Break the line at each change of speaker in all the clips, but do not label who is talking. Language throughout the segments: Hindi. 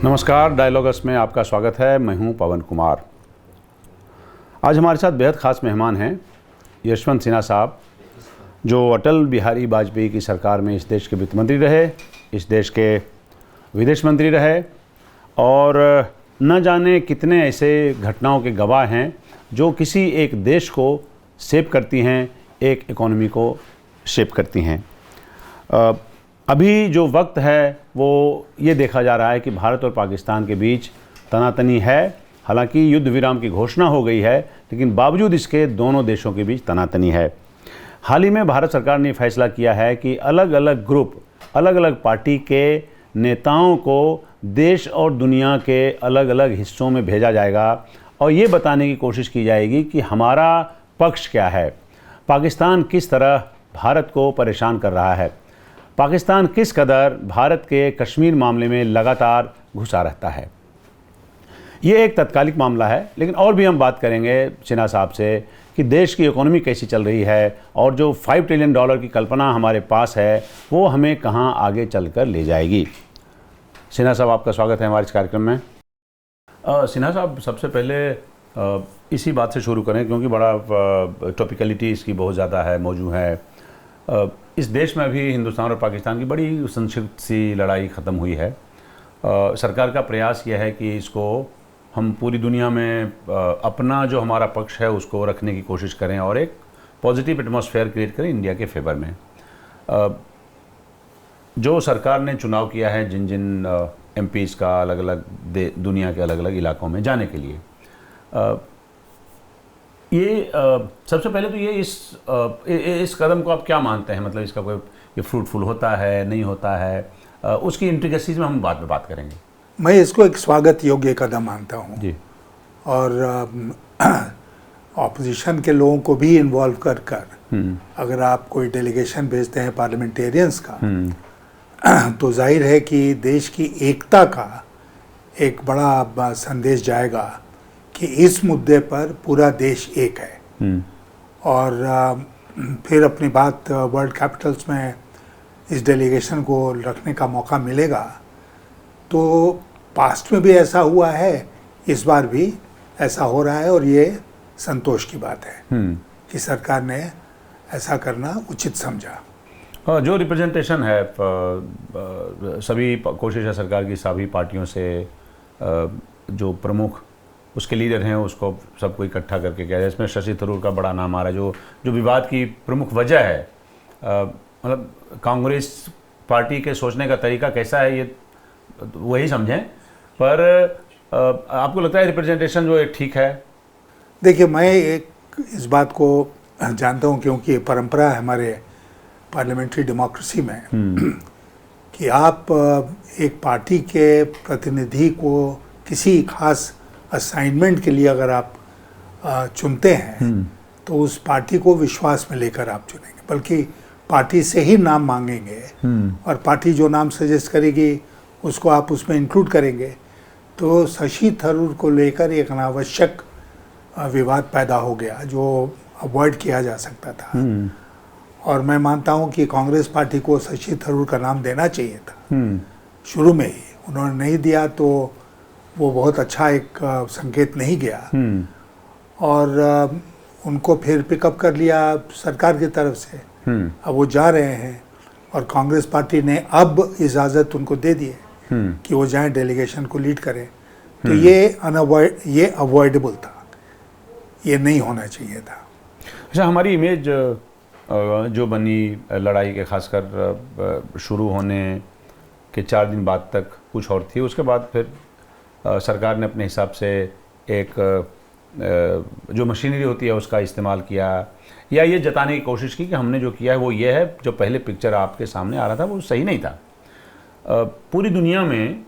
नमस्कार, डायलॉगस में आपका स्वागत है। मैं हूं पवन कुमार। आज हमारे साथ बेहद ख़ास मेहमान हैं यशवंत सिन्हा साहब, जो अटल बिहारी वाजपेयी की सरकार में इस देश के वित्त मंत्री रहे, इस देश के विदेश मंत्री रहे और न जाने कितने ऐसे घटनाओं के गवाह हैं जो किसी एक देश को शेप करती हैं, एक इकोनॉमी को शेप करती हैं। अभी जो वक्त है वो ये देखा जा रहा है कि भारत और पाकिस्तान के बीच तनातनी है। हालांकि युद्ध विराम की घोषणा हो गई है, लेकिन बावजूद इसके दोनों देशों के बीच तनातनी है। हाल ही में भारत सरकार ने फैसला किया है कि अलग अलग ग्रुप, अलग अलग पार्टी के नेताओं को देश और दुनिया के अलग अलग हिस्सों में भेजा जाएगा और ये बताने की कोशिश की जाएगी कि हमारा पक्ष क्या है, पाकिस्तान किस तरह भारत को परेशान कर रहा है, पाकिस्तान किस कदर भारत के कश्मीर मामले में लगातार घुसा रहता है। ये एक तत्कालिक मामला है, लेकिन और भी हम बात करेंगे सिन्हा साहब से कि देश की इकोनॉमी कैसी चल रही है और जो $5 ट्रिलियन की कल्पना हमारे पास है वो हमें कहाँ आगे चलकर ले जाएगी। सिन्हा साहब, आपका स्वागत है हमारे इस कार्यक्रम में। सिन्हा साहब, सबसे पहले इसी बात से शुरू करें क्योंकि बड़ा टॉपिकलिटी इसकी बहुत ज़्यादा है, मौजूद है। इस देश में अभी हिंदुस्तान और पाकिस्तान की बड़ी संक्षिप्त सी लड़ाई ख़त्म हुई है। सरकार का प्रयास यह है कि इसको हम पूरी दुनिया में अपना जो हमारा पक्ष है उसको रखने की कोशिश करें और एक पॉजिटिव एटमॉस्फेयर क्रिएट करें इंडिया के फेवर में। जो सरकार ने चुनाव किया है जिन जिन एमपीज़ का अलग अलग दुनिया के अलग अलग इलाकों में जाने के लिए, ये सबसे पहले तो ये इस कदम को आप क्या मानते हैं? मतलब इसका कोई ये फ्रूटफुल होता है, नहीं होता है, उसकी इंट्रिकेसीज में हम बाद में बात करेंगे।
मैं इसको एक स्वागत योग्य कदम मानता हूँ जी। और ऑपोजिशन के लोगों को भी इन्वॉल्व कर अगर आप कोई डेलीगेशन भेजते हैं पार्लियामेंटेरियंस का तो जाहिर है कि देश की एकता का एक बड़ा संदेश जाएगा कि इस मुद्दे पर पूरा देश एक है। और फिर अपनी बात वर्ल्ड कैपिटल्स में इस डेलीगेशन को रखने का मौका मिलेगा। तो पास्ट में भी ऐसा हुआ है, इस बार भी ऐसा हो रहा है और ये संतोष की बात है कि सरकार ने ऐसा करना उचित समझा।
जो रिप्रेजेंटेशन है, सभी कोशिश है सरकार की सभी पार्टियों से जो प्रमुख उसके लीडर हैं उसको सबको इकट्ठा करके किया जाए। इसमें शशि थरूर का बड़ा नाम आ रहा है। जो विवाद की प्रमुख वजह है, मतलब कांग्रेस पार्टी के सोचने का तरीका कैसा है ये वही समझें, पर आपको लगता है रिप्रेजेंटेशन जो है ठीक है?
देखिए, मैं एक इस बात को जानता हूँ क्योंकि ये परंपरा है हमारे पार्लियामेंट्री डेमोक्रेसी में कि आप एक पार्टी के प्रतिनिधि को किसी खास असाइनमेंट के लिए अगर आप चुनते हैं तो उस पार्टी को विश्वास में लेकर आप चुनेंगे, बल्कि पार्टी से ही नाम मांगेंगे और पार्टी जो नाम सजेस्ट करेगी उसको आप उसमें इंक्लूड करेंगे। तो शशि थरूर को लेकर एक अनावश्यक विवाद पैदा हो गया जो अवॉइड किया जा सकता था। और मैं मानता हूं कि कांग्रेस पार्टी को शशि थरूर का नाम देना चाहिए था शुरू में ही। उन्होंने नहीं दिया तो वो बहुत अच्छा एक संकेत नहीं गया और उनको फिर पिकअप कर लिया सरकार की तरफ से। अब वो जा रहे हैं और कांग्रेस पार्टी ने अब इजाज़त उनको दे दी है कि वो जाएं डेलीगेशन को लीड करें। तो ये अवॉइडेबल था, ये नहीं होना चाहिए था।
अच्छा, हमारी इमेज जो बनी लड़ाई के खासकर शुरू होने के 4 दिन बाद तक कुछ और थी, उसके बाद फिर सरकार ने अपने हिसाब से एक जो मशीनरी होती है उसका इस्तेमाल किया या ये जताने की कोशिश की कि हमने जो किया है वो ये है। जो पहले पिक्चर आपके सामने आ रहा था वो सही नहीं था। पूरी दुनिया में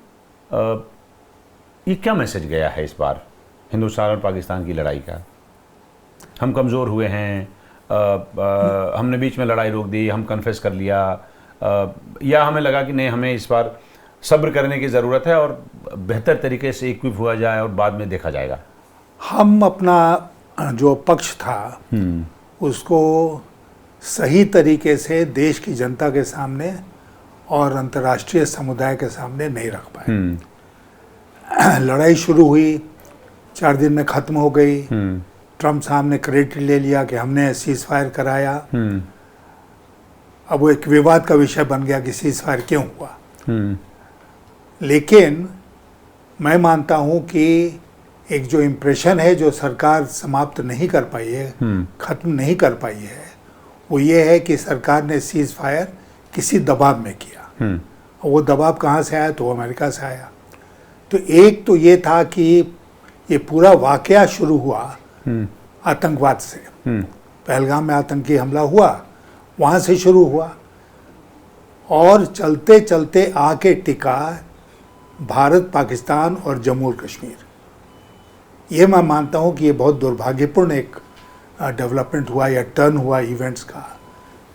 ये क्या मैसेज गया है इस बार हिंदुस्तान और पाकिस्तान की लड़ाई का? हम कमज़ोर हुए हैं, हमने बीच में लड़ाई रोक दी, हम कन्फेस कर लिया, या हमें लगा कि नहीं, हमें इस बार सब्र करने की ज़रूरत है और बेहतर तरीके से इक्विप हुआ जाए और बाद में देखा जाएगा।
हम अपना जो पक्ष था उसको सही तरीके से देश की जनता के सामने और अंतर्राष्ट्रीय समुदाय के सामने नहीं रख पाए। लड़ाई शुरू हुई, 4 दिन में ख़त्म हो गई। ट्रम्प साहब ने क्रेडिट ले लिया कि हमने सीज फायर कराया। अब वो एक विवाद का विषय बन गया कि सीज फायर क्यों हुआ। लेकिन मैं मानता हूँ कि एक जो इम्प्रेशन है जो सरकार समाप्त नहीं कर पाई है, ख़त्म नहीं कर पाई है, वो ये है कि सरकार ने सीज फायर किसी दबाव में किया। और वो दबाव कहाँ से आया? तो अमेरिका से आया। तो एक तो ये था कि ये पूरा वाकया शुरू हुआ आतंकवाद से। पहलगाम में आतंकी हमला हुआ, वहाँ से शुरू हुआ और चलते चलते आके टिका भारत, पाकिस्तान और जम्मू और कश्मीर। ये मैं मानता हूँ कि ये बहुत दुर्भाग्यपूर्ण एक डेवलपमेंट हुआ या टर्न हुआ इवेंट्स का।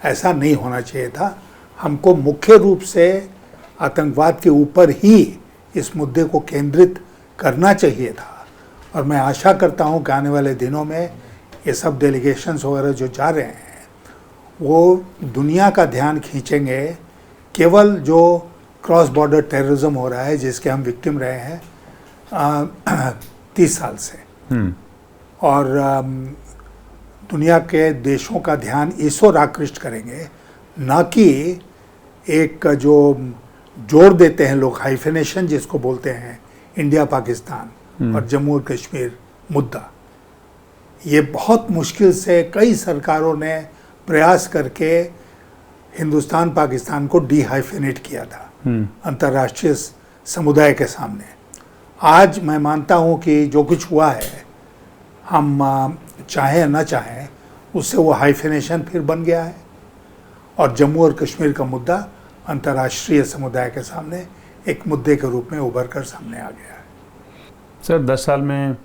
ऐसा नहीं होना चाहिए था। हमको मुख्य रूप से आतंकवाद के ऊपर ही इस मुद्दे को केंद्रित करना चाहिए था। और मैं आशा करता हूँ कि आने वाले दिनों में ये सब डेलीगेशंस वगैरह जो जा रहे हैं वो दुनिया का ध्यान खींचेंगे केवल जो क्रॉस बॉर्डर टेररिज्म हो रहा है, जिसके हम विक्टिम रहे हैं 30 साल से। और दुनिया के देशों का ध्यान इस ओर आकृष्ट करेंगे, ना कि एक जो जोड़ देते हैं लोग, हाइफेनेशन जिसको बोलते हैं, इंडिया पाकिस्तान और जम्मू और कश्मीर मुद्दा। ये बहुत मुश्किल से कई सरकारों ने प्रयास करके हिंदुस्तान पाकिस्तान को डिहाइफेनेट किया था अंतर्राष्ट्रीय समुदाय के सामने। आज मैं मानता हूँ कि जो कुछ हुआ है, हम चाहें या ना चाहें, उससे वो हाइफेनेशन फिर बन गया है और जम्मू और कश्मीर का मुद्दा अंतर्राष्ट्रीय समुदाय के सामने एक मुद्दे के रूप में उभर कर सामने आ गया है।
सर, 10 साल में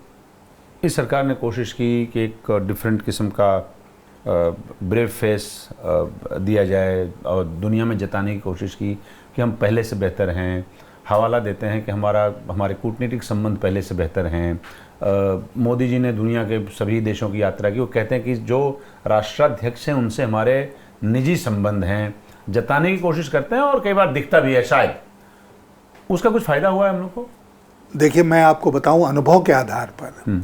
इस सरकार ने कोशिश की कि एक डिफरेंट किस्म का ब्रेव फेस दिया जाए और दुनिया में जताने की कोशिश की कि हम पहले से बेहतर हैं। हवाला देते हैं कि हमारे कूटनीतिक संबंध पहले से बेहतर हैं। मोदी जी ने दुनिया के सभी देशों की यात्रा की। वो कहते हैं कि जो राष्ट्राध्यक्ष हैं उनसे हमारे निजी संबंध हैं, जताने की कोशिश करते हैं और कई बार दिखता भी है। शायद उसका कुछ फ़ायदा हुआ है हम लोग को?
देखिए, मैं आपको बताऊं अनुभव के आधार पर,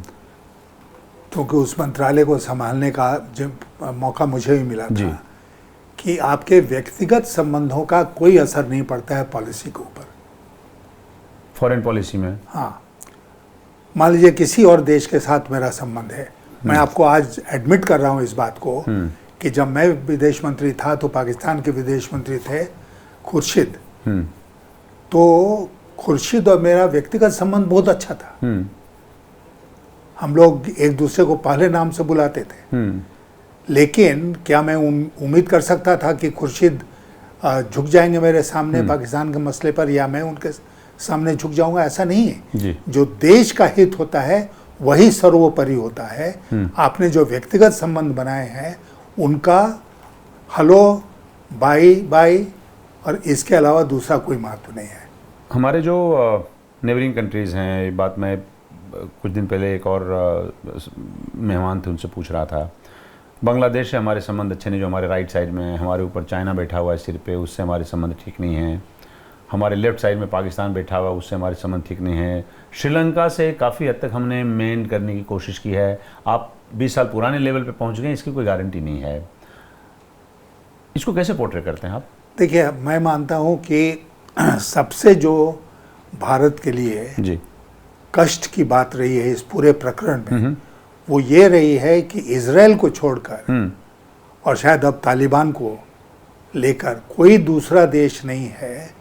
क्योंकि उस मंत्रालय को संभालने का जब मौका मुझे भी मिला था, कि आपके व्यक्तिगत संबंधों का कोई असर नहीं पड़ता है पॉलिसी के ऊपर,
फॉरेन पॉलिसी में।
हाँ, मान लीजिए किसी और देश के साथ मेरा संबंध है, मैं आपको आज एडमिट कर रहा हूँ इस बात को कि जब मैं विदेश मंत्री था तो पाकिस्तान के विदेश मंत्री थे खुर्शीद। तो खुर्शीद और मेरा व्यक्तिगत संबंध बहुत अच्छा था। हम लोग एक दूसरे को पहले नाम से बुलाते थे। लेकिन क्या मैं उम्मीद कर सकता था कि खुर्शीद झुक जाएंगे मेरे सामने पाकिस्तान के मसले पर, या मैं उनके सामने झुक जाऊंगा? ऐसा नहीं है। जो देश का हित होता है वही सर्वोपरि होता है। आपने जो व्यक्तिगत संबंध बनाए हैं उनका हेलो बाय बाय और इसके अलावा दूसरा कोई महत्व नहीं है।
हमारे जो नेबरिंग कंट्रीज़ हैं, ये बात मैं कुछ दिन पहले एक और मेहमान थे उनसे पूछ रहा था। बांग्लादेश से हमारे संबंध अच्छे नहीं, जो हमारे राइट साइड में है। हमारे ऊपर चाइना बैठा हुआ है सिर पे, उससे हमारे संबंध ठीक नहीं हैं। हमारे लेफ्ट साइड में पाकिस्तान बैठा हुआ, उससे हमारे संबंध ठीक नहीं है। श्रीलंका से काफ़ी हद तक हमने मेंटेन करने की कोशिश की है। आप 20 साल पुराने लेवल पे पहुंच गए, इसकी कोई गारंटी नहीं है। इसको कैसे पोर्ट्रे करते हैं आप?
देखिए, मैं मानता हूं कि सबसे जो भारत के लिए कष्ट की बात रही है इस पूरे प्रकरण में, वो ये रही है कि इजराइल को छोड़कर और शायद अब तालिबान को लेकर कोई दूसरा देश नहीं है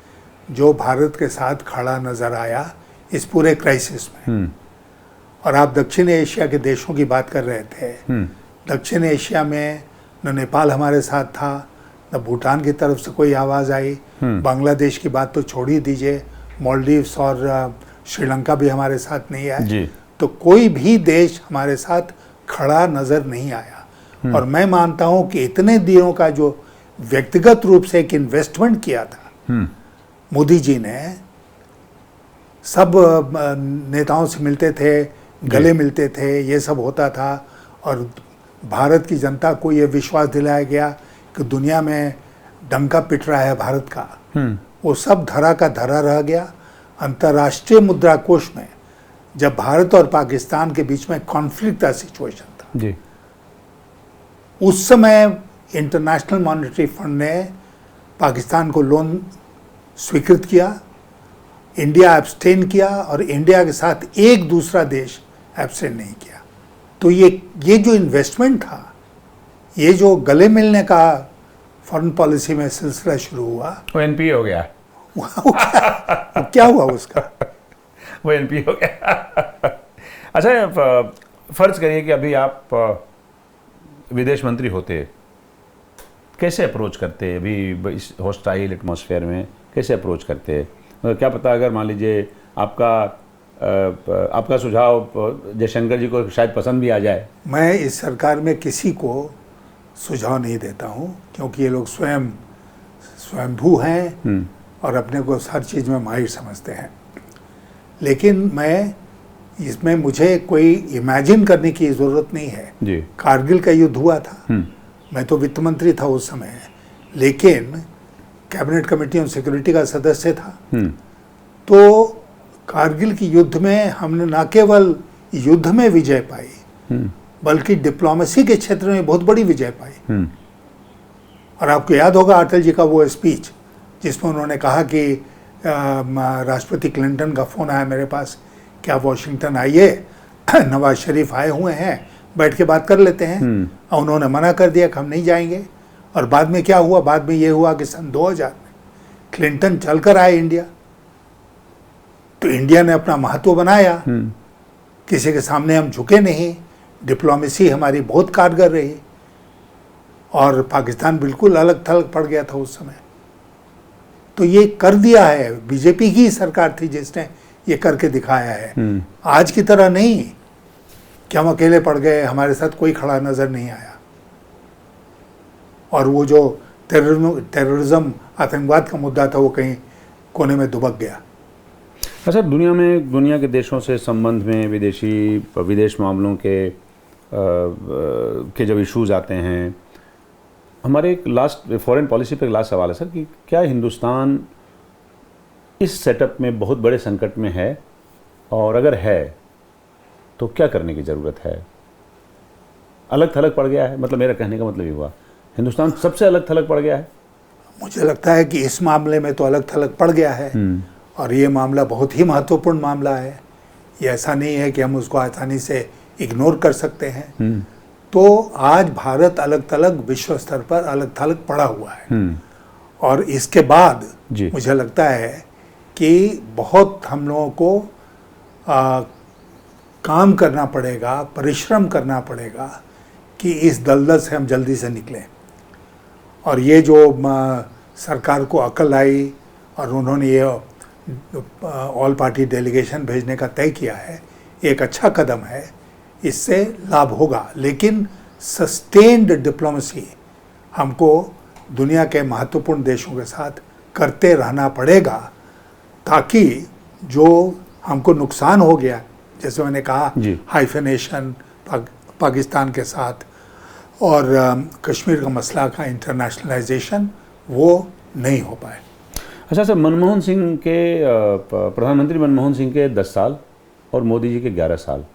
जो भारत के साथ खड़ा नजर आया इस पूरे क्राइसिस में। और आप दक्षिण एशिया के देशों की बात कर रहे थे। दक्षिण एशिया में न नेपाल हमारे साथ था, न भूटान की तरफ से कोई आवाज़ आई। बांग्लादेश की बात तो छोड़ ही दीजिए, मालदीव्स और श्रीलंका भी हमारे साथ नहीं आए। तो कोई भी देश हमारे साथ खड़ा नज़र नहीं आया। और मैं मानता हूँ कि इतने दिनों का जो व्यक्तिगत रूप से एक इन्वेस्टमेंट किया था मोदी जी ने, सब नेताओं से मिलते थे, गले मिलते थे, ये सब होता था और भारत की जनता को ये विश्वास दिलाया गया कि दुनिया में डंका पिट रहा है भारत का, वो सब धरा का धरा रह गया। अंतर्राष्ट्रीय मुद्रा कोष में जब भारत और पाकिस्तान के बीच में कॉन्फ्लिक्ट का सिचुएशन था
जी।
उस समय इंटरनेशनल मॉनेटरी फंड ने पाकिस्तान को लोन स्वीकृत किया, इंडिया एब्सटेन किया और इंडिया के साथ एक दूसरा देश एब्सटेन नहीं किया। तो ये जो इन्वेस्टमेंट था, ये जो गले मिलने का फॉरेन पॉलिसी में सिलसिला शुरू हुआ,
वो एनपीए हो गया।
वो क्या हुआ उसका?
वो एनपीए हो गया। अच्छा, फर्ज करिए कि अभी आप विदेश मंत्री होते, कैसे अप्रोच करते अभी इस हॉस्टाइल एटमॉस्फेयर में, कैसे अप्रोच करते? क्या पता अगर मान लीजिए आपका सुझाव जयशंकर जी को शायद पसंद भी आ जाए।
मैं इस सरकार में किसी को सुझाव नहीं देता हूँ, क्योंकि ये लोग स्वयंभू हैं और अपने को हर चीज़ में माहिर समझते हैं। लेकिन इसमें मुझे कोई इमेजिन करने की ज़रूरत नहीं है
जी।
कारगिल का युद्ध हुआ था, मैं तो वित्त मंत्री था उस समय, लेकिन कैबिनेट कमेटी ऑन सिक्योरिटी का सदस्य था। तो कारगिल की युद्ध में हमने न केवल युद्ध में विजय पाई, बल्कि डिप्लोमेसी के क्षेत्र में बहुत बड़ी विजय पाई। और आपको याद होगा अटल जी का वो स्पीच जिसमें उन्होंने कहा कि राष्ट्रपति क्लिंटन का फ़ोन आया मेरे पास कि आप वाशिंगटन आइए, नवाज शरीफ आए हुए हैं, बैठ के बात कर लेते हैं। और उन्होंने मना कर दिया कि हम नहीं जाएंगे। और बाद में क्या हुआ? बाद में ये हुआ कि सन 2000 में क्लिंटन चलकर आए इंडिया, तो इंडिया ने अपना महत्व बनाया, किसी के सामने हम झुके नहीं, डिप्लोमेसी हमारी बहुत कारगर रही और पाकिस्तान बिल्कुल अलग थलग पड़ गया था उस समय। तो ये कर दिया है, बीजेपी की सरकार थी जिसने ये करके दिखाया है। आज की तरह नहीं कि हम अकेले पड़ गए, हमारे साथ कोई खड़ा नजर नहीं आया। और वो जो टेररिज्म आतंकवाद का मुद्दा था वो कहीं कोने में दुबक गया।
अच्छा, दुनिया के देशों से संबंध में विदेश मामलों के जब इश्यूज आते हैं, हमारे एक लास्ट फॉरेन पॉलिसी पे एक लास्ट सवाल है सर कि क्या हिंदुस्तान इस सेटअप में बहुत बड़े संकट में है, और अगर है तो क्या करने की ज़रूरत है? अलग थलग पड़ गया है, मतलब मेरा कहने का मतलब ये हुआ हिंदुस्तान सबसे अलग थलग पड़ गया है।
मुझे लगता है कि इस मामले में तो अलग थलग पड़ गया है और ये मामला बहुत ही महत्वपूर्ण मामला है। ये ऐसा नहीं है कि हम उसको आसानी से इग्नोर कर सकते हैं। तो आज भारत अलग थलग विश्व स्तर पर अलग थलग पड़ा हुआ है और इसके बाद मुझे लगता है कि बहुत हम लोगों को काम करना पड़ेगा, परिश्रम करना पड़ेगा कि इस दलदल से हम जल्दी से निकलें। और ये जो सरकार को अकल आई और उन्होंने ये ऑल पार्टी डेलीगेशन भेजने का तय किया है, एक अच्छा कदम है, इससे लाभ होगा। लेकिन सस्टेन्ड डिप्लोमेसी हमको दुनिया के महत्वपूर्ण देशों के साथ करते रहना पड़ेगा, ताकि जो हमको नुकसान हो गया, जैसे मैंने कहा हाइफेनेशन पाकिस्तान के साथ और कश्मीर का मसला का इंटरनेशनलाइजेशन, वो नहीं हो पाए।
अच्छा सर, प्रधानमंत्री मनमोहन सिंह के 10 साल और मोदी जी के 11 साल,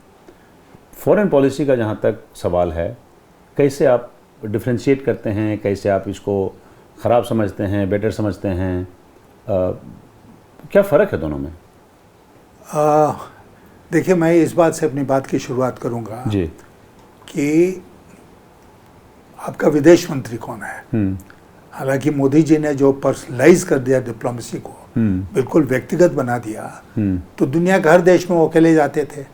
फॉरेन पॉलिसी का जहाँ तक सवाल है, कैसे आप डिफ्रेंशिएट करते हैं? कैसे आप इसको ख़राब समझते हैं, बेटर समझते हैं? क्या फ़र्क है दोनों में?
देखिए, मैं इस बात से अपनी बात की शुरुआत करूंगा
जी
कि आपका विदेश मंत्री कौन है। हालांकि मोदी जी ने जो पर्सनलाइज कर दिया डिप्लोमेसी को, बिल्कुल व्यक्तिगत बना दिया, तो दुनिया के हर देश में वो अकेले जाते थे,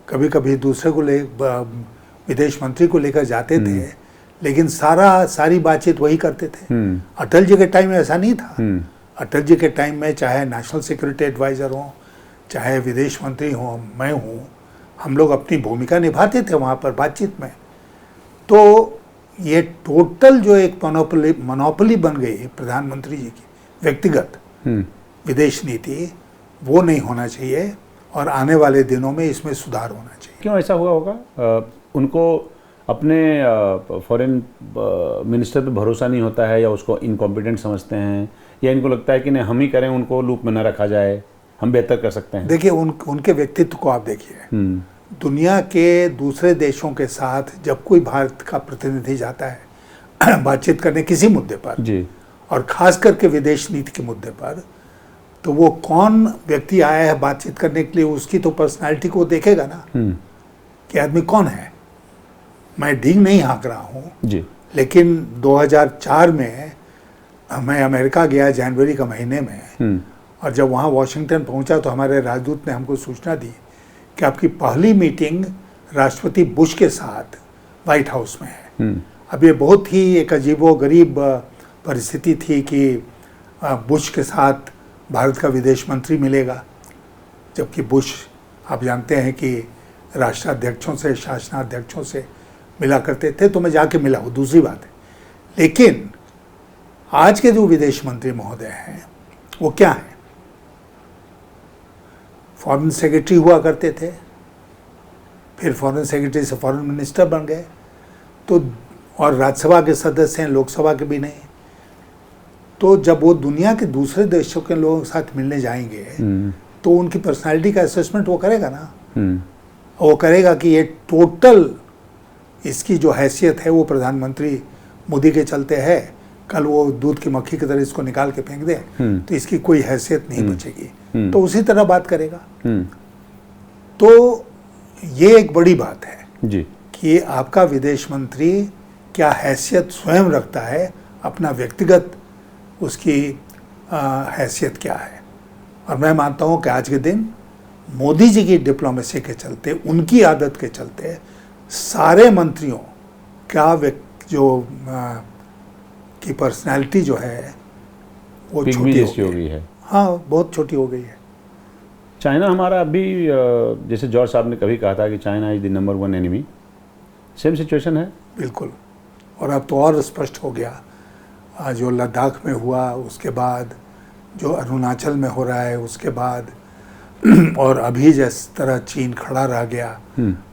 कभी कभी दूसरे को विदेश मंत्री को लेकर जाते थे, लेकिन सारी बातचीत वही करते थे। अटल जी के टाइम में ऐसा नहीं था। अटल जी के टाइम में चाहे नेशनल सिक्योरिटी एडवाइज़र हो, चाहे विदेश मंत्री हो, मैं हूँ, हम लोग अपनी भूमिका निभाते थे वहाँ पर बातचीत में। तो ये टोटल जो एक मोनोपोली बन गई प्रधानमंत्री जी की व्यक्तिगत विदेश नीति, वो नहीं होना चाहिए और आने वाले दिनों में इसमें सुधार होना चाहिए।
क्यों ऐसा हुआ होगा? उनको अपने फॉरेन मिनिस्टर पे भरोसा नहीं होता है, या उसको इनकॉम्पिटेंट समझते हैं, या इनको लगता है कि नहीं हम ही करें, उनको लूप में न रखा जाए? हम बेहतर कर सकते हैं?
देखिए, उनके व्यक्तित्व को आप देखिए। दुनिया के दूसरे देशों के साथ जब कोई भारत का प्रतिनिधि जाता है बातचीत करने किसी मुद्दे पर
जी,
और खास करके विदेश नीति के मुद्दे पर, तो वो कौन व्यक्ति आया है बातचीत करने के लिए, उसकी तो पर्सनालिटी को देखेगा ना कि आदमी कौन है। मैं डींग नहीं हाँक रहा हूँ
जी,
लेकिन 2004 में मैं अमेरिका गया जनवरी का महीने में, और जब वहाँ वाशिंगटन पहुँचा तो हमारे राजदूत ने हमको सूचना दी कि आपकी पहली मीटिंग राष्ट्रपति बुश के साथ वाइट हाउस में है। अब ये बहुत ही एक अजीबो-गरीब परिस्थिति थी कि बुश के साथ भारत का विदेश मंत्री मिलेगा, जबकि बुश आप जानते हैं कि राष्ट्राध्यक्षों से, शासनाध्यक्षों से मिला करते थे। तो मैं जाके मिला, वो दूसरी बात है। लेकिन आज के जो विदेश मंत्री महोदय हैं वो क्या हैं? फॉरेन सेक्रेटरी हुआ करते थे, फिर फॉरेन सेक्रेटरी से फॉरेन मिनिस्टर बन गए, तो और राज्यसभा के सदस्य हैं, लोकसभा के भी नहीं। तो जब वो दुनिया के दूसरे देशों के लोगों के साथ मिलने जाएंगे तो उनकी पर्सनालिटी का असेसमेंट वो करेगा ना। वो करेगा कि ये टोटल इसकी जो हैसियत है वो प्रधानमंत्री मोदी के चलते है, कल वो दूध की मक्खी की तरह इसको निकाल के फेंक दे तो इसकी कोई हैसियत नहीं बचेगी, तो उसी तरह बात करेगा। तो ये एक बड़ी बात है
जी,
कि आपका विदेश मंत्री क्या हैसियत स्वयं रखता है, अपना व्यक्तिगत उसकी हैसियत क्या है। और मैं मानता हूँ कि आज के दिन मोदी जी की डिप्लोमेसी के चलते, उनकी आदत के चलते सारे मंत्रियों का जो की पर्सनालिटी जो है वो छोटी हो गई है। हाँ, बहुत छोटी हो गई है।
चाइना हमारा अभी, जैसे जॉर्ज साहब ने कभी कहा था कि China is the number 1 enemy, same situation है?
बिल्कुल। और अब तो और स्पष्ट हो गया, जो लद्दाख में हुआ, उसके बाद जो अरुणाचल में हो रहा है, उसके बाद और अभी जिस तरह चीन खड़ा रह गया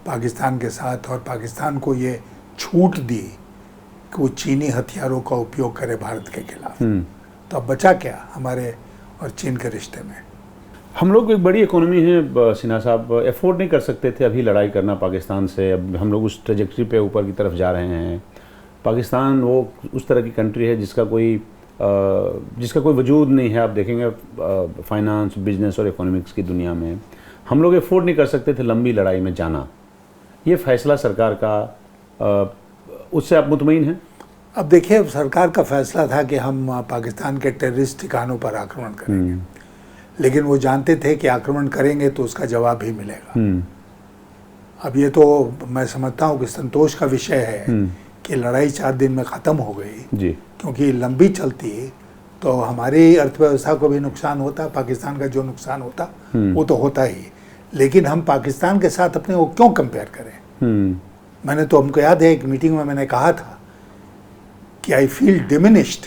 पाकिस्तान के साथ, और पाकिस्तान को ये छूट दी कि वो चीनी हथियारों का उपयोग करे भारत के खिलाफ, तो अब बचा क्या हमारे और चीन के रिश्ते में?
हम लोग एक बड़ी इकोनॉमी है सिन्हा साहब, अफोर्ड नहीं कर सकते थे अभी लड़ाई करना पाकिस्तान से। अब हम लोग उस ट्रेजेक्ट्री पे ऊपर की तरफ जा रहे हैं। पाकिस्तान वो उस तरह की कंट्री है जिसका कोई वजूद नहीं है। आप देखेंगे फाइनेंस, बिजनेस और इकोनॉमिक्स की दुनिया में हम लोग अफोर्ड नहीं कर सकते थे लंबी लड़ाई में जाना। ये फैसला सरकार का, उससे आप मुतमईन हैं?
अब देखिए, सरकार का फैसला था कि हम पाकिस्तान के टेररिस्ट ठिकानों पर आक्रमण करेंगे, लेकिन वो जानते थे कि आक्रमण करेंगे तो उसका जवाब भी मिलेगा। अब ये तो मैं समझता हूँ कि संतोष का विषय है कि लड़ाई 4 दिन में ख़त्म हो गई जी, क्योंकि लंबी चलती तो हमारी अर्थव्यवस्था को भी नुकसान होता, पाकिस्तान का जो नुकसान होता वो तो होता ही। लेकिन हम पाकिस्तान के साथ अपने वो क्यों कंपेयर करें? मैंने तो, हमको याद है एक मीटिंग में मैंने कहा था कि I feel diminished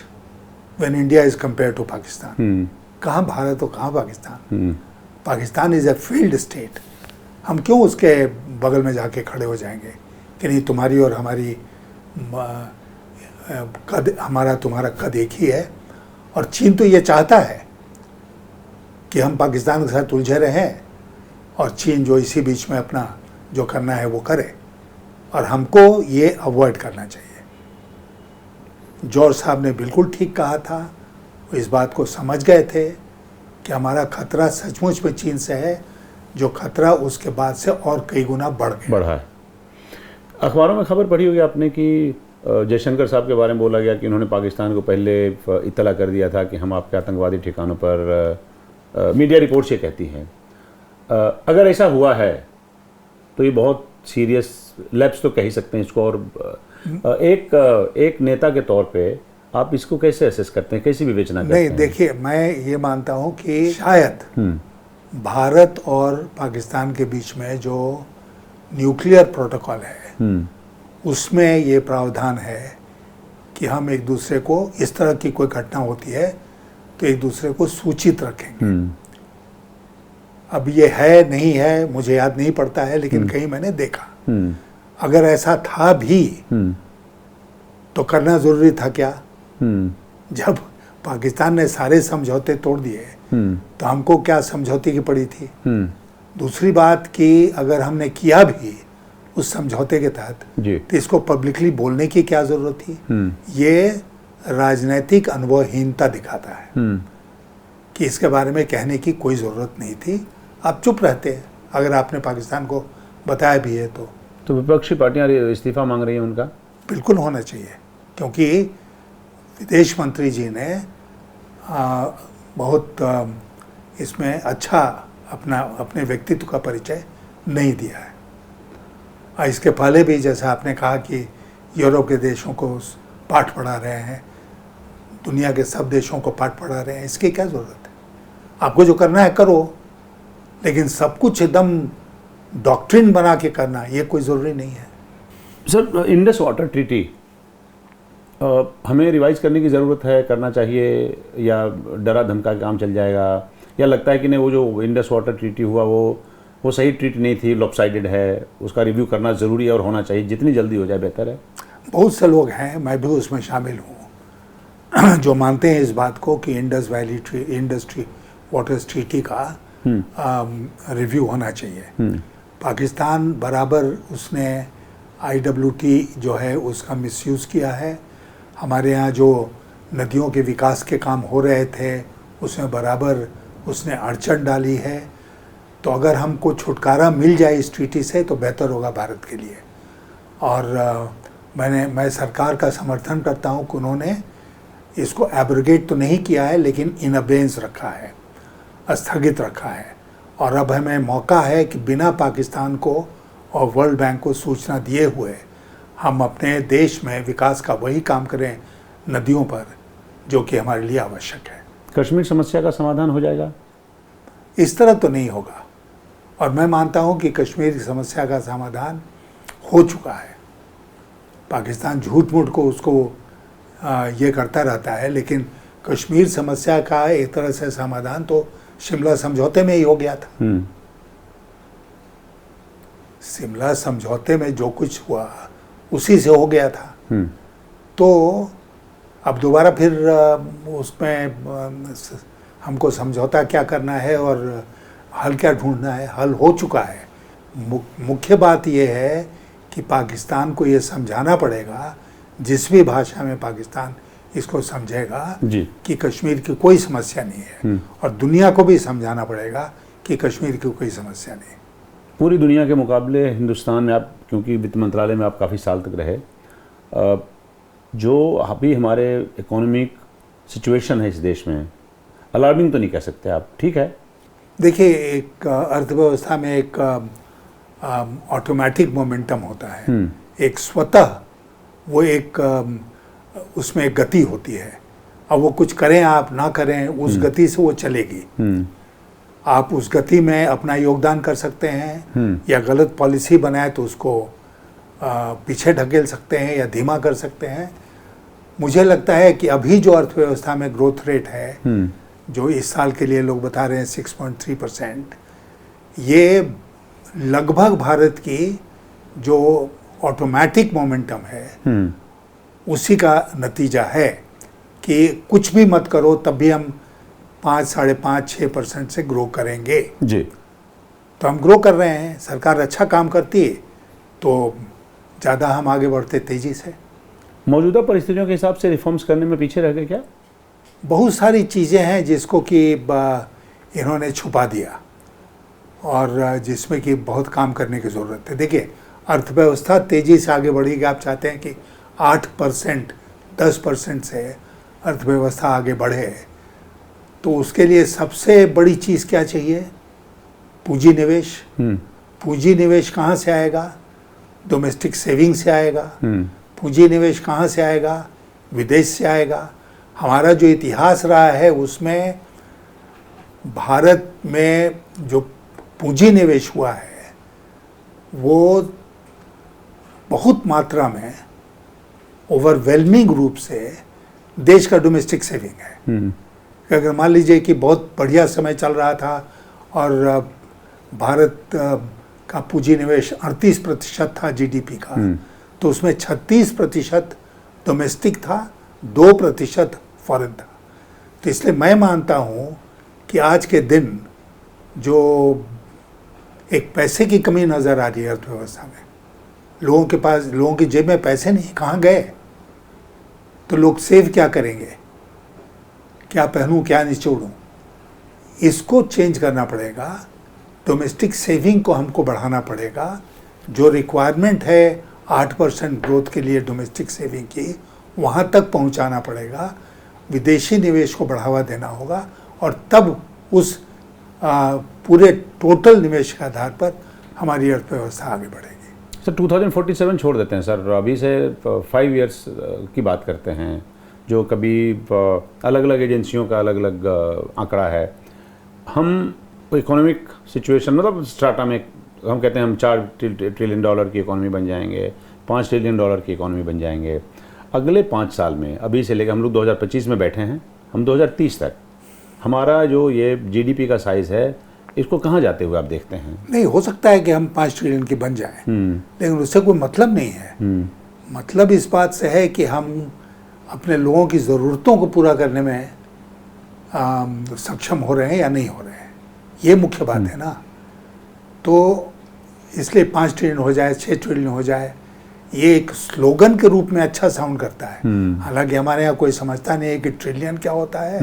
when India is compare to Pakistan. कहाँ भारत और कहाँ Pakistan? Pakistan is a failed state. हम क्यों उसके बगल में जाके खड़े हो जाएंगे कि नहीं तुम्हारी और हमारी कद, हमारा तुम्हारा कद एक ही है। और चीन तो ये चाहता है कि हम पाकिस्तान के साथ उलझे रहें और चीन जो इसी बीच में अपना जो करना है वो करे, और हमको ये अवॉइड करना चाहिए। जॉर्ज साहब ने बिल्कुल ठीक कहा था, वो इस बात को समझ गए थे कि हमारा खतरा सचमुच में चीन से है, जो खतरा उसके बाद से और कई गुना बढ़ा है।
अखबारों में खबर पढ़ी होगी आपने कि जयशंकर साहब के बारे में बोला गया कि उन्होंने पाकिस्तान को पहले इत्तला कर दिया था कि हम आपके आतंकवादी ठिकानों पर, मीडिया रिपोर्ट्स ये कहती हैं। अगर ऐसा हुआ है तो ये बहुत सीरियस लैप्स तो कह ही सकते हैं इसको। और एक नेता के तौर पे आप इसको कैसे असेस करते हैं, कैसी विवेचना करते हैं?
नहीं, देखिए, मैं ये मानता हूँ कि शायद भारत और पाकिस्तान के बीच में जो न्यूक्लियर प्रोटोकॉल है उसमें ये प्रावधान है कि हम एक दूसरे को, इस तरह की कोई घटना होती है तो एक दूसरे को सूचित रखेंगे। अब ये है नहीं है मुझे याद नहीं पड़ता है, लेकिन कहीं मैंने देखा। अगर ऐसा था भी तो करना जरूरी था क्या? जब पाकिस्तान ने सारे समझौते तोड़ दिए तो हमको क्या समझौते की पड़ी थी। दूसरी बात कि अगर हमने किया भी उस समझौते के तहत तो इसको पब्लिकली बोलने की क्या जरूरत थी। ये राजनीतिक अनुभवहीनता दिखाता है कि इसके बारे में कहने की कोई ज़रूरत नहीं थी। आप चुप रहते हैं अगर आपने पाकिस्तान को बताया भी है तो
विपक्षी पार्टियां इस्तीफा मांग रही हैं उनका
बिल्कुल होना चाहिए, क्योंकि विदेश मंत्री जी ने बहुत इसमें अच्छा अपने व्यक्तित्व का परिचय नहीं दिया है। इसके पहले भी जैसा आपने कहा कि यूरोप के देशों को पाठ पढ़ा रहे हैं, दुनिया के सब देशों को पाठ पढ़ा रहे हैं, इसकी क्या ज़रूरत है। आपको जो करना है करो, लेकिन सब कुछ एकदम डॉक्ट्रिन बना के करना ये कोई ज़रूरी नहीं है।
सर, इंडस वाटर ट्रीटी हमें रिवाइज करने की ज़रूरत है, करना चाहिए, या डरा धमका के काम चल जाएगा, या लगता है कि नहीं वो जो इंडस वाटर ट्रीटी हुआ वो सही ट्रीटी नहीं थी, लॉपसाइडेड है, उसका रिव्यू करना ज़रूरी है और होना चाहिए, जितनी जल्दी हो जाए बेहतर है।
बहुत से लोग हैं, मैं भी उसमें शामिल हूँ, जो मानते हैं इस बात को कि इंडस वाटर ट्रीटी का रिव्यू होना चाहिए। पाकिस्तान बराबर उसने IWT जो है उसका मिसयूज़ किया है। हमारे यहाँ जो नदियों के विकास के काम हो रहे थे उसमें बराबर उसने अड़चन डाली है। तो अगर हमको छुटकारा मिल जाए इस ट्रीटी से तो बेहतर होगा भारत के लिए। और मैं सरकार का समर्थन करता हूँ कि उन्होंने इसको एब्रोगेट तो नहीं किया है, लेकिन इन अबेंस रखा है, स्थगित रखा है। और अब हमें मौका है कि बिना पाकिस्तान को और वर्ल्ड बैंक को सूचना दिए हुए हम अपने देश में विकास का वही काम करें नदियों पर जो कि हमारे लिए आवश्यक है।
कश्मीर समस्या का समाधान हो जाएगा?
इस तरह तो नहीं होगा, और मैं मानता हूं कि कश्मीर की समस्या का समाधान हो चुका है। पाकिस्तान झूठ मूठ को उसको ये करता रहता है, लेकिन कश्मीर समस्या का एक तरह से समाधान तो शिमला समझौते में ही हो गया था। शिमला समझौते में जो कुछ हुआ उसी से हो गया था। तो अब दोबारा फिर उसमें हमको समझौता क्या करना है और हल क्या ढूंढना है, हल हो चुका है। मुख्य बात यह है कि पाकिस्तान को ये समझाना पड़ेगा, जिस भी भाषा में पाकिस्तान इसको समझेगा कि कश्मीर की कोई समस्या नहीं है, और दुनिया को भी समझाना पड़ेगा कि कश्मीर की कोई समस्या नहीं।
पूरी दुनिया के मुकाबले हिंदुस्तान में आप, क्योंकि वित्त मंत्रालय में आप काफ़ी साल तक रहे, जो अभी हमारे इकोनॉमिक सिचुएशन है इस देश में, अलार्मिंग तो नहीं कह सकते आप, ठीक है?
देखिए, एक अर्थव्यवस्था में एक ऑटोमेटिक मोमेंटम होता है, एक स्वतः वो एक उसमें एक गति होती है। अब वो कुछ करें आप ना करें, उस गति से वो चलेगी। आप उस गति में अपना योगदान कर सकते हैं, या गलत पॉलिसी बनाए तो उसको पीछे ढकेल सकते हैं या धीमा कर सकते हैं। मुझे लगता है कि अभी जो अर्थव्यवस्था में ग्रोथ रेट है, जो इस साल के लिए लोग बता रहे हैं 6.3%, ये लगभग भारत की जो ऑटोमेटिक मोमेंटम है उसी का नतीजा है कि कुछ भी मत करो तब भी हम 5, 5.5, 6% से ग्रो करेंगे
जी।
तो हम ग्रो कर रहे हैं। सरकार अच्छा काम करती है तो ज़्यादा हम आगे बढ़ते तेज़ी से।
मौजूदा परिस्थितियों के हिसाब से रिफॉर्म्स करने में पीछे रह गए क्या?
बहुत सारी चीज़ें हैं जिसको कि इन्होंने छुपा दिया और जिसमें कि बहुत काम करने की ज़रूरत है। देखिए, अर्थव्यवस्था तेज़ी से आगे बढ़ेगी। आप चाहते हैं कि 8%, 10% से अर्थव्यवस्था आगे बढ़े, तो उसके लिए सबसे बड़ी चीज़ क्या चाहिए? पूंजी निवेश। पूंजी निवेश कहाँ से आएगा? डोमेस्टिक सेविंग से आएगा। पूंजी निवेश कहाँ से आएगा? विदेश से आएगा। हमारा जो इतिहास रहा है उसमें भारत में जो पूंजी निवेश हुआ है वो बहुत मात्रा में ओवरवेलमिंग रूप से देश का डोमेस्टिक सेविंग है। अगर मान लीजिए कि बहुत बढ़िया समय चल रहा था और भारत का पूंजी निवेश 38% था जीडीपी का, तो उसमें 36% डोमेस्टिक था, 2% फॉरेन था। तो इसलिए मैं मानता हूँ कि आज के दिन जो एक पैसे की कमी नज़र आ रही है अर्थव्यवस्था में, लोगों के पास, लोगों की जेब में पैसे नहीं, कहाँ गए? तो लोग सेव क्या करेंगे, क्या पहनूं क्या निचोड़ूं, इसको चेंज करना पड़ेगा। डोमेस्टिक सेविंग को हमको बढ़ाना पड़ेगा। जो रिक्वायरमेंट है 8% ग्रोथ के लिए डोमेस्टिक सेविंग की, वहाँ तक पहुँचाना पड़ेगा। विदेशी निवेश को बढ़ावा देना होगा और तब उस पूरे टोटल निवेश के आधार पर हमारी अर्थव्यवस्था आगे बढ़ेगी।
सर 2047 छोड़ देते हैं सर, अभी से 5 इयर्स की बात करते हैं, जो कभी अलग अलग एजेंसियों का अलग अलग आंकड़ा है। हम इकोनॉमिक सिचुएशन मतलब स्ट्राटा में हम कहते हैं हम $4 ट्रिलियन की इकोनॉमी बन जाएंगे, $5 ट्रिलियन की इकोनॉमी बन जाएंगे अगले 5 साल में। अभी से लेकर हम लोग 2025 में बैठे हैं, हम 2030 तक हमारा जो ये जीडीपी का साइज़ है, इसको कहाँ जाते हुए आप देखते हैं?
नहीं, हो सकता है कि हम 5 ट्रिलियन की बन जाएं, लेकिन उससे कोई मतलब नहीं है। मतलब इस बात से है कि हम अपने लोगों की ज़रूरतों को पूरा करने में सक्षम हो रहे हैं या नहीं हो रहे हैं, ये मुख्य बात है ना। तो इसलिए 5 ट्रिलियन हो जाए, 6 ट्रिलियन हो जाए, ये एक स्लोगन के रूप में अच्छा साउंड करता है। हालांकि हमारे यहाँ कोई समझता नहीं है कि ट्रिलियन क्या होता है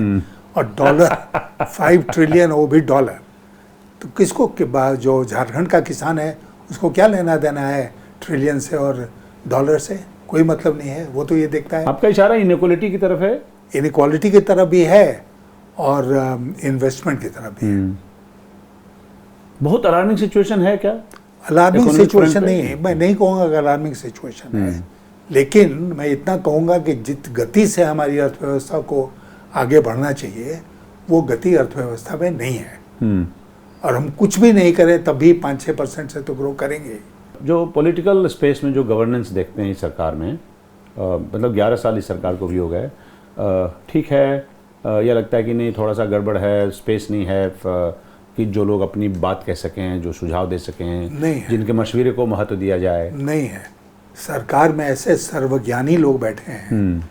और डॉलर 5 ट्रिलियन, वो भी डॉलर। तो किसको जो झारखंड का किसान है उसको क्या लेना देना है ट्रिलियन से और डॉलर से? कोई मतलब नहीं है। वो तो ये देखता है।
आपका इशारा इनइक्वालिटी की तरफ है?
इनइक्वालिटी की तरफ भी है और इन्वेस्टमेंट की तरफ भी है।
बहुत अलार्मिंग सिचुएशन है क्या?
अलार्मिंग सिचुएशन नहीं है, मैं नहीं कहूँगा कि अलार्मिंग सिचुएशन है, लेकिन मैं इतना कहूँगा कि जित गति से हमारी अर्थव्यवस्था को आगे बढ़ना चाहिए, वो गति अर्थव्यवस्था में नहीं है। और हम कुछ भी नहीं करें तब भी 5-6% से तो ग्रो करेंगे।
जो पॉलिटिकल स्पेस में जो गवर्नेंस देखते हैं इस सरकार में, मतलब 11 साल इस सरकार को भी हो गए, ठीक है, यह लगता है कि नहीं थोड़ा सा गड़बड़ है, स्पेस नहीं है कि जो लोग अपनी बात कह सकें, जो सुझाव दे सकें,
नहीं है।
जिनके मशवरे को महत्व दिया जाए? नहीं
है। सरकार में ऐसे सर्वज्ञानी लोग बैठे हैं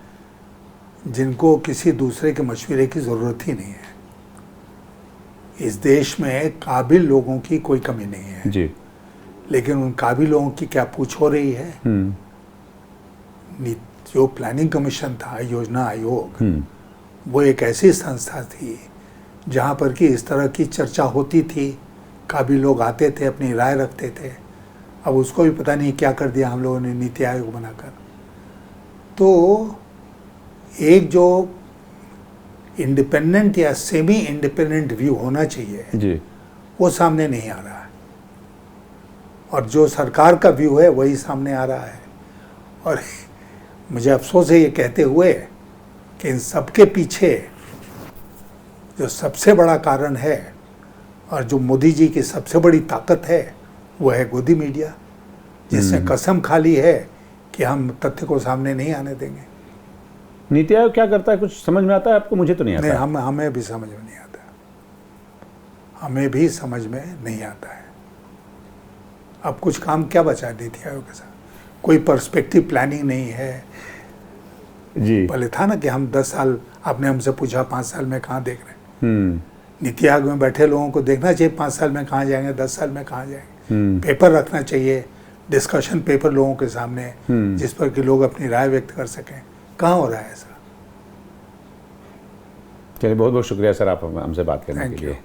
जिनको किसी दूसरे के मशवरे की ज़रूरत ही नहीं है। इस देश में काबिल लोगों की कोई कमी नहीं है
जी,
लेकिन उन काबिल लोगों की क्या पूछ हो रही है? जो प्लानिंग कमीशन था, योजना आयोग, वो एक ऐसी संस्था थी जहाँ पर कि इस तरह की चर्चा होती थी, काबिल लोग आते थे, अपनी राय रखते थे। अब उसको भी पता नहीं क्या कर दिया हम लोगों ने नीति आयोग बनाकर। तो एक जो इंडिपेंडेंट या सेमी इंडिपेंडेंट व्यू होना चाहिए
जी,
वो सामने नहीं आ रहा है, और जो सरकार का व्यू है वही सामने आ रहा है। और मुझे अफसोस है ये कहते हुए कि इन सबके पीछे जो सबसे बड़ा कारण है और जो मोदी जी की सबसे बड़ी ताकत है वो है गोदी मीडिया, जिसने कसम खा ली है कि हम तथ्य को सामने नहीं आने देंगे।
नीति आयोग क्या करता है, कुछ समझ में आता है आपको? मुझे तो नहीं आता।
नहीं, हमें भी समझ में नहीं आता, हमें भी समझ में नहीं आता है। अब कुछ काम क्या बचा नीति आयोग के साथ? कोई पर्सपेक्टिव प्लानिंग नहीं है
जी।
पहले था ना कि हम 10 साल, आपने हमसे पूछा 5 साल में कहाँ देख रहे हैं। नीति आयोग में बैठे लोगों को देखना चाहिए 5 साल में कहाँ जाएंगे, 10 साल में कहाँ जाएंगे। पेपर रखना चाहिए, डिस्कशन पेपर लोगों के सामने, जिस पर कि लोग अपनी राय व्यक्त कर सकें। कहाँ हो रहा है ऐसा?
चलिए, बहुत बहुत शुक्रिया सर आप हमसे बात करने के लिए।